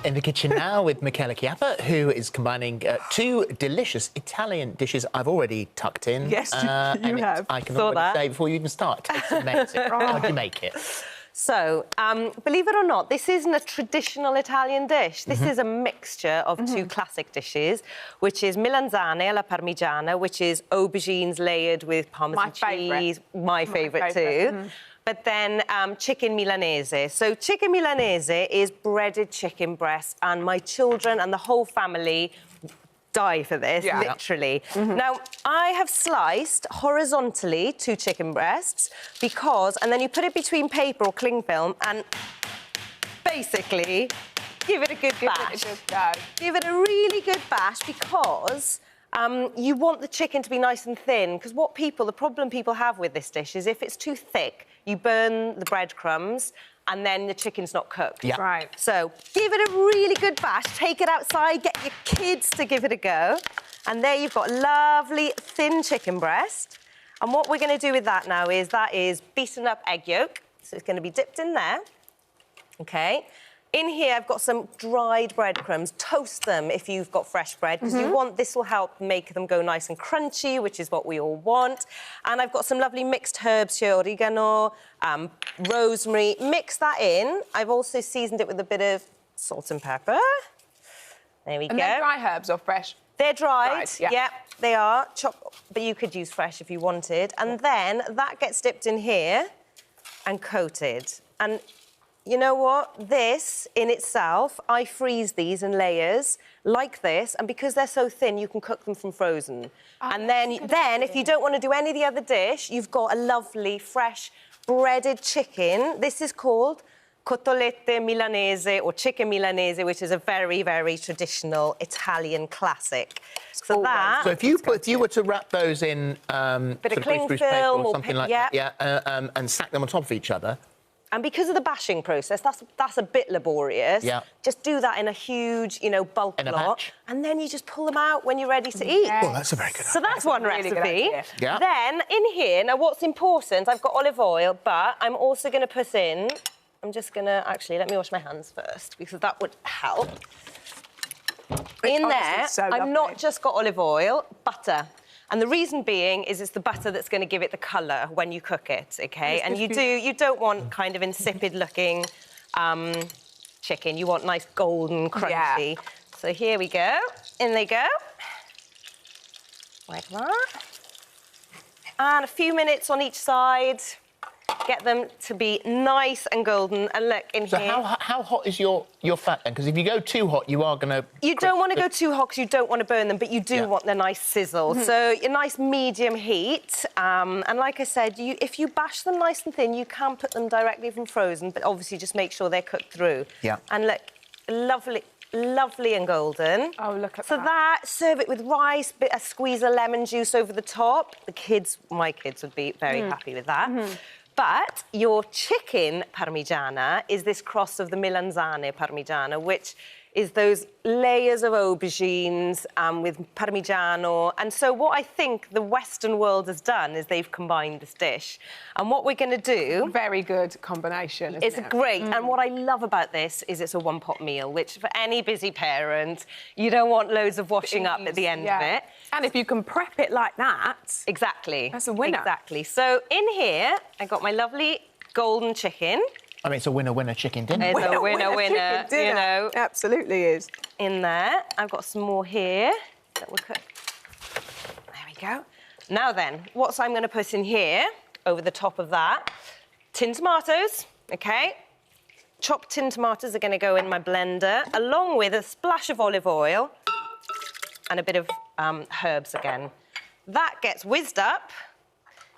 in the kitchen now with Michela Chiappa, who is combining two delicious Italian dishes I've already tucked in. Yes, you have. I can already say before you even start, it's amazing. How do you make it? So, believe it or not, this isn't a traditional Italian dish. This is a mixture of two classic dishes, which is melanzane alla parmigiana, which is aubergines layered with Parmesan cheese. My favourite too. But then chicken Milanese. So chicken Milanese is breaded chicken breast, and my children and the whole family die for this, literally. Now, I have sliced horizontally 2 chicken breasts because, and then you put it between paper or cling film and basically give it a good bash. Give it a really good bash because you want the chicken to be nice and thin, because the problem people have with this dish is if it's too thick, you burn the breadcrumbs and then the chicken's not cooked. Yeah. Right. So give it a really good bash, take it outside, get your kids to give it a go. And there you've got lovely thin chicken breast. And what we're going to do with that now is beaten up egg yolk. So it's going to be dipped in there. OK. In here, I've got some dried breadcrumbs. Toast them if you've got fresh bread, because this will help make them go nice and crunchy, which is what we all want. And I've got some lovely mixed herbs here, oregano, rosemary. Mix that in. I've also seasoned it with a bit of salt and pepper. There we go. And they're dry herbs or fresh? They're dried, yeah. They are. But you could use fresh if you wanted. And then that gets dipped in here and coated. And you know what? This, in itself, I freeze these in layers like this, and because they're so thin, you can cook them from frozen. And then if you don't want to do any of the other dish, you've got a lovely, fresh, breaded chicken. This is called cotolette milanese or chicken Milanese, which is a very, very traditional Italian classic. So if you were to wrap those in bit of cling paper film or something like that, and stack them on top of each other. And because of the bashing process, that's a bit laborious. Yeah. Just do that in a huge, bulk in a lot. batch. And then you just pull them out when you're ready to eat. Well, that's a very good idea. So that's one recipe. Yeah. Then, in here, now what's important, I've got olive oil, but I'm also going to put in... I'm just going to... Actually, let me wash my hands first, because that would help. In there, I've not just got olive oil, butter. And the reason being is it's the butter that's going to give it the colour when you cook it, OK? And you don't want kind of insipid-looking chicken. You want nice golden, crunchy. Yeah. So here we go. In they go. Like that. And a few minutes on each side. Get them to be nice and golden. And look, in here... So how hot is your fat, then? Because if you go too hot, you are going to... You don't want to go too hot because you don't want to burn them, but you do want the nice sizzle. So a nice medium heat. And like I said, if you bash them nice and thin, you can put them directly from frozen, but obviously just make sure they're cooked through. Yeah. And look, lovely and golden. Oh, look at that. So serve it with rice, a squeeze of lemon juice over the top. My kids would be very happy with that. But your chicken parmigiana is this cross of the melanzane parmigiana, which is those layers of aubergines with parmigiano. And so what I think the Western world has done is they've combined this dish. And what we're going to do... Very good combination, isn't it? It's great. And what I love about this is it's a one-pot meal, which for any busy parent, you don't want loads of washing up at the end of it. And if you can prep it like that... Exactly. That's a winner. Exactly. So in here, I got my lovely golden chicken. I mean, it's a winner chicken dinner. It's a winner, you know. Absolutely is. In there, I've got some more here that we'll cook. There we go. Now then, what I'm going to put in here, over the top of that, tin tomatoes, OK? Chopped tin tomatoes are going to go in my blender, along with a splash of olive oil and a bit of herbs again. That gets whizzed up.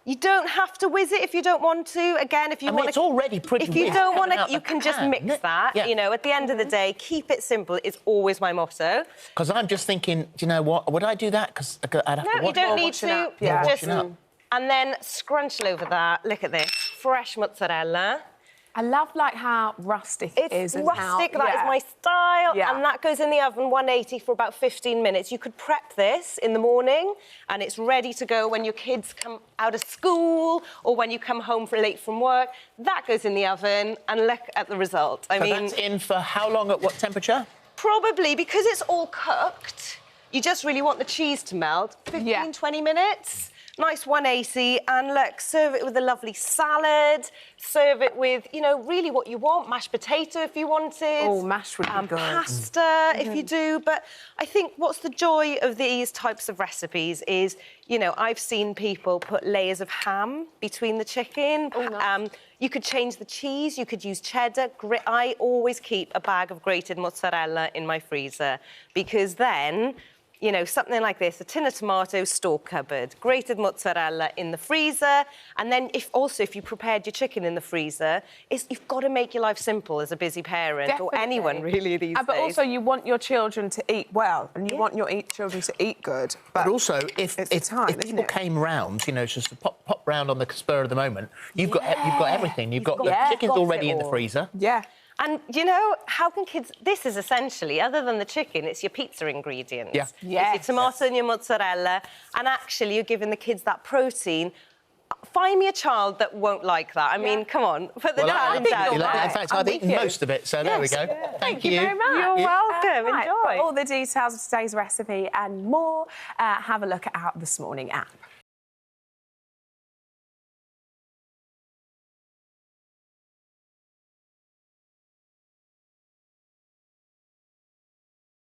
You don't have to whiz it if you don't want to. Again, if you want to... it's already pretty If you don't want to, you can just mix that. Yeah. You know, at the end of the day, keep it simple is always my motto. Because I'm just thinking, do you know what? Would I do that? Because I'd have to... No, you don't need to. Yeah. And then scrunch over that. Look at this. Fresh mozzarella. I love like how rustic it is. It's rustic, that is my style, and that goes in the oven 180 for about 15 minutes. You could prep this in the morning and it's ready to go when your kids come out of school or when you come home late from work. That goes in the oven and look at the result. I mean, that's in for how long, at what temperature? Probably, because it's all cooked, you just really want the cheese to melt. 15, 20 minutes. Nice 180, and look, serve it with a lovely salad, serve it with, you know, really what you want, mashed potato if you wanted. Oh, mashed would be good. Pasta if you do, but I think what's the joy of these types of recipes is, you know, I've seen people put layers of ham between the chicken. Oh, nice. You could change the cheese, you could use cheddar. I always keep a bag of grated mozzarella in my freezer, because then, you know, something like this, a tin of tomatoes, store cupboard, grated mozzarella in the freezer, and then if you prepared your chicken in the freezer, you've got to make your life simple as a busy parent, or anyone really these days. But also you want your children to eat well, and you want your children to eat good. But also, if people came round, you know, just to pop round on the spur of the moment, you've got everything. You've got the chicken's already in the freezer. Yeah. And, you know, how can kids... This is essentially, other than the chicken, it's your pizza ingredients. Yeah. Yes. It's your tomato and your mozzarella, and actually you're giving the kids that protein. Find me a child that won't like that. I mean, come on, put the challenge out. In fact, I've eaten most of it, so there we go. Yeah. Thank you very much. You're welcome. Right, Enjoy. for all the details of today's recipe and more, have a look at our This Morning app.